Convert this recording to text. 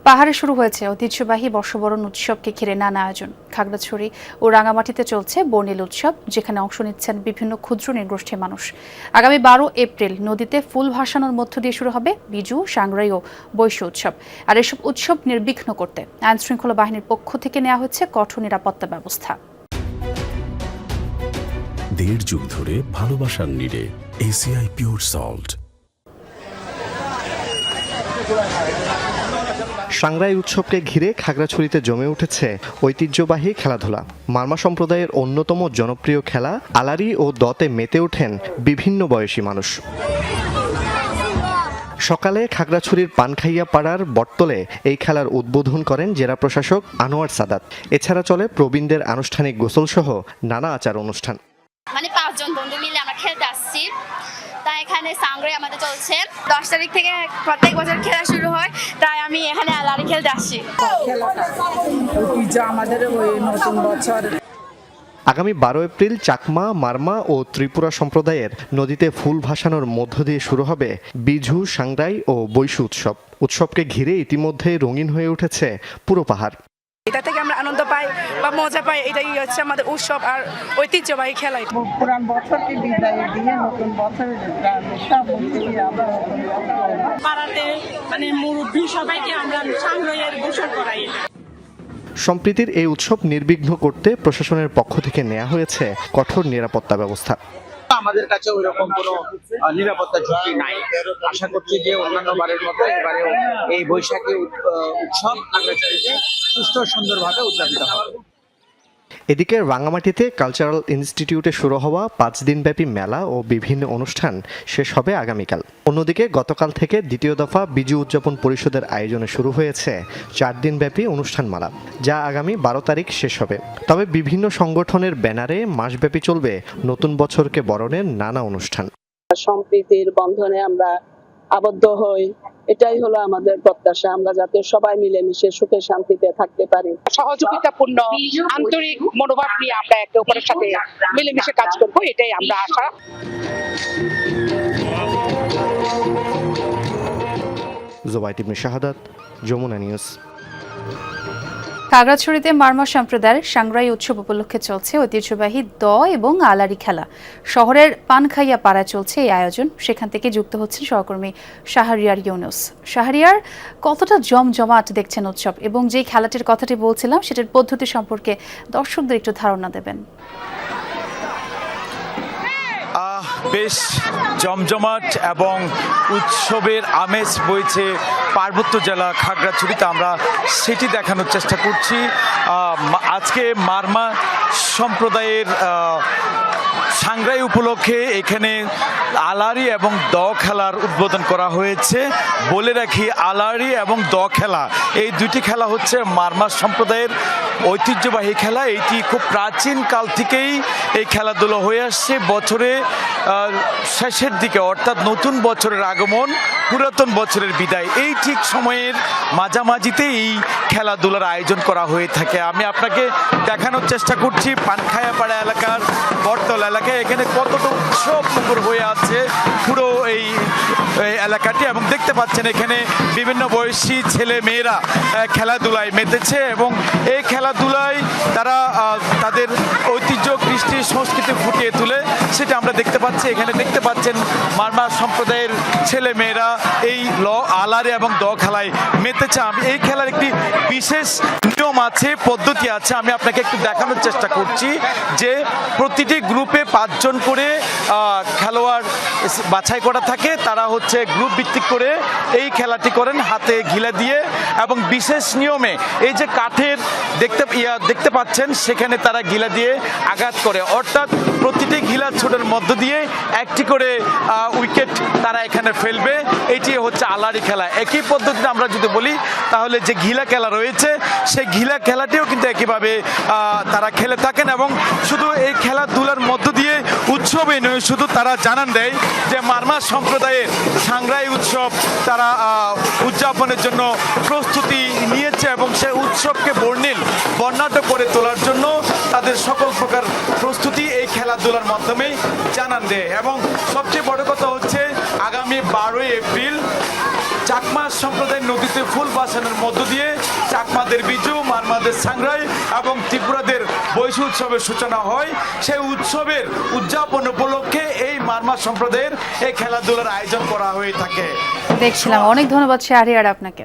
পাহাড়ে শুরু হয়েছে ঐতিহ্যবাহী বর্ষবরণ উৎসবকে ঘিরে নানা আয়োজন। খাগড়াছড়ি ও রাঙামাটিতে চলছে বর্ণিল উৎসব, যেখানে অংশ নিচ্ছেন বিভিন্ন ক্ষুদ্র নৃগোষ্ঠীর মানুষ। আগামী 12 এপ্রিল নদীতে ফুল ভাসানোর মধ্য দিয়ে শুরু হবে বিজু, সাংগ্রাই ও বৈশ্য উৎসব। আর এসব উৎসব নির্বিঘ্ন করতে আইন শৃঙ্খলা বাহিনীর পক্ষ থেকে নেওয়া হচ্ছে কঠোর নিরাপত্তা ব্যবস্থা। 1.5 যুগ ধরে ভালোবাসার নিড়ে এসিআই পিওর সল্ট। সাংগ্রাই উৎসবকে ঘিরে খাগড়াছড়িতে জমে উঠেছে ঐতিহ্যবাহী খেলাধুলা। মারমা সম্প্রদায়ের অন্যতম জনপ্রিয় খেলা আলারি ও দতে মেতে ওঠেন বিভিন্ন বয়সী মানুষ। সকালে খাগড়াছড়ির পানখাইয়া পাড়ার বটতলে এই খেলার উদ্বোধন করেন জেলা প্রশাসক আনোয়ার সাদাত। এছাড়া চলে প্রবীণদের আনুষ্ঠানিক গোসল সহ নানা আচার অনুষ্ঠান। 5 জন বন্ধু মিলে আমরা খেলতে আসছি। তাই এখানে সাংগ্রাই আমাদের চলছে 10 তারিখ থেকে প্রত্যেক বছর খেলা শুরু হয়, তাই আমি এখানে আলারি খেলতে আসছি। আমাদের ওই নতুন বছর। আগামী 12 এপ্রিল চাকমা, মারমা ও ত্রিপুরা সম্প্রদায়ের নদীতে ফুল ভাসানোর মধ্য দিয়ে শুরু হবে বিঝু, সাংগ্রাই ও বৈশু উৎসব। উৎসবকে ঘিরে ইতিমধ্যে রঙিন হয়ে উঠেছে পুরো পাহাড়। এটা থেকে আমরা আনন্দ পাই বা মজা পাই, এটাই হচ্ছে আমাদের উৎসব আর ঐতিহ্যবাহী খেলা। পুরান বছরকে বিদায় দিয়ে নতুন বছরের পাড়াতে মুরব্বী সবাইকে আমরা সাংগ্রাইয়ের গোসল করাই। সম্প্রীতির এই উৎসব নির্বিঘ্ন করতে প্রশাসনের পক্ষ থেকে নেওয়া হয়েছে কঠোর নিরাপত্তা ব্যবস্থা। আমাদের কাছে ওইরকম কোনো নিরাপত্তা ঝুঁকি নাই। আশা করছি যে অন্যান্য বারের মতো এবারেও এই বৈশাখী উৎসব খাগড়াছড়িতে সুষ্ঠু সুন্দরভাবে উদযাপিত হবে। এদিকে রাঙামাটিতে কালচারাল ইনস্টিটিউটে শুরু হওয়া 5 দিনব্যাপী মেলা ও বিভিন্ন অনুষ্ঠান শেষ হবে আগামীকাল। অন্যদিকে গতকাল থেকে দ্বিতীয় দফা বিজু উদযাপন পরিষদের আয়োজনে শুরু হয়েছে 4 দিনব্যাপী অনুষ্ঠানমালা, যা আগামী 12 তারিখ শেষ হবে। তবে বিভিন্ন সংগঠনের ব্যানারে মাসব্যাপী চলবে নতুন বছরকে বরণের নানা অনুষ্ঠান। সম্প্রীতির বন্ধনে আমরা আবদ্ধ হই, এটাই হলো আমাদের প্রত্যাশা। আমরা যাতে সবাই মিলেমিশে সুখে শান্তিতে থাকতে পারি। সহযোগিতাপূর্ণ আন্তরিক মনোভাব নিয়ে আমরা একে অপরের সাথে মিলেমিশে কাজ করব, এটাই আমরা আশা। জোবাইদ ইবনে শাহাদাত, যমুনা নিউজ। খাগড়াছড়িতে মারমা সম্প্রদায়ের সাংগ্রাই উৎসব উপলক্ষে চলছে ঐতিহ্যবাহী দ এবং আলারি খেলা। শহরের পানখাইয়া পাড়ায় চলছে এই আয়োজন। সেখান থেকে যুক্ত হচ্ছেন সহকর্মী শাহরিয়ার ইউনুস। শাহরিয়ার, কতটা জমজমাট দেখছেন উৎসব, এবং যেই খেলাটির কথাটি বলছিলাম সেটার পদ্ধতি সম্পর্কে দর্শকদের একটু ধারণা দেবেন। বেশ জমজমাট এবং উৎসবের আমেজ বইছে পার্বত্য জেলা খাগড়াছড়িতে। আমরা সেটি দেখানোর চেষ্টা করছি। আজকে মারমা সম্প্রদায়ের সাংগ্রাই উপলক্ষে এখানে আলারি এবং দ খেলার উদ্বোধন করা হয়েছে। বলে রাখি, আলারি এবং দ খেলা, এই দুটি খেলা হচ্ছে মারমা সম্প্রদায়ের ঐতিহ্যবাহী খেলা। এটি খুব প্রাচীন কাল থেকেই এই খেলাধুলো হয়ে আসছে। বছরে শেষের দিকে, অর্থাৎ নতুন বছরের আগমন, পুরাতন বছরের বিদায়, এই ঠিক সময়ের মাঝামাঝিতে এই খেলাধুলার আয়োজন করা হয়ে থাকে। আমি আপনাকে দেখানোর চেষ্টা করছি পানখায়াপাড়া এলাকার বটতল এলাকায় এখানে কতটা উৎসব মুখর হয়ে আছে পুরো এই এলাকাটি। এবং দেখতে পাচ্ছেন এখানে বিভিন্ন বয়সী ছেলে মেয়েরা খেলাধুলায় মেতেছে এবং এই খেলাধুলায় তারা তাদের ঐতিহ্য, কৃষ্টি, সংস্কৃতি ফুটিয়ে তুলে, সেটা আমরা দেখতে পাচ্ছি। এখানে দেখতে পাচ্ছেন মারমা সম্প্রদায়ের ছেলে মেয়েরা এই আলারি এবং দ খেলায় মেতেছে। আমি এই খেলার একটি বিশেষ নিয়ম আছে, পদ্ধতি আছে, আমি আপনাকে একটু দেখানোর চেষ্টা করছি। যে প্রতিটি গ্রুপে 5 জন করে খেলোয়াড় বাছাই করা থাকে। তারা হচ্ছে গ্রুপ ভিত্তিক করে এই খেলাটি করেন হাতে ঘিলা দিয়ে, এবং বিশেষ নিয়মে এই যে কাঠের দেখতে পাচ্ছেন সেখানে তারা ঘিলা দিয়ে আঘাত করে, অর্থাৎ প্রতিটি ঘিলা ছোটের মধ্য দিয়ে একটি করে উইকেট তারা এখানে ফেলবে। এটি হচ্ছে আলারি খেলা। একই পদ্ধতিতে আমরা যদি বলি তাহলে যে ঘিলা খেলা রয়েছে সেই ঘিলা খেলাটিও কিন্তু একইভাবে তারা খেলে থাকেন। এবং শুধু এই খেলাধুলার মধ্য দিয়ে উৎসবে নয়, শুধু তারা জানান দেয় যে মারমা সম্প্রদায়ের সাংগ্রাই উৎসব তারা উদযাপনের জন্য প্রস্তুতি নিয়েছে এবং সেই উৎসবকে বর্ণাঢ্য করে তোলার জন্য তাদের সকল প্রকার প্রস্তুতি এই খেলাধুলার মাধ্যমে জানান দেয়। এবং সবচেয়ে বড় কথা হচ্ছে আগামী 12 এপ্রিল চাকমা সম্প্রদায় নদীতে ফুল ভাসানোর মধ্য দিয়ে চাকমাদের বিজু, মারমাদের সাংরাই এবং ত্রিপুরাদের বৈশু উৎসবের সূচনা হয়। সেই উৎসবের উদযাপন উপলক্ষে এই মারমা সম্প্রদায়ের এই খেলাধুলার আয়োজন করা হয়ে থাকে। দেখছিলাম। অনেক ধন্যবাদ শাহরিয়ার আপনাকে।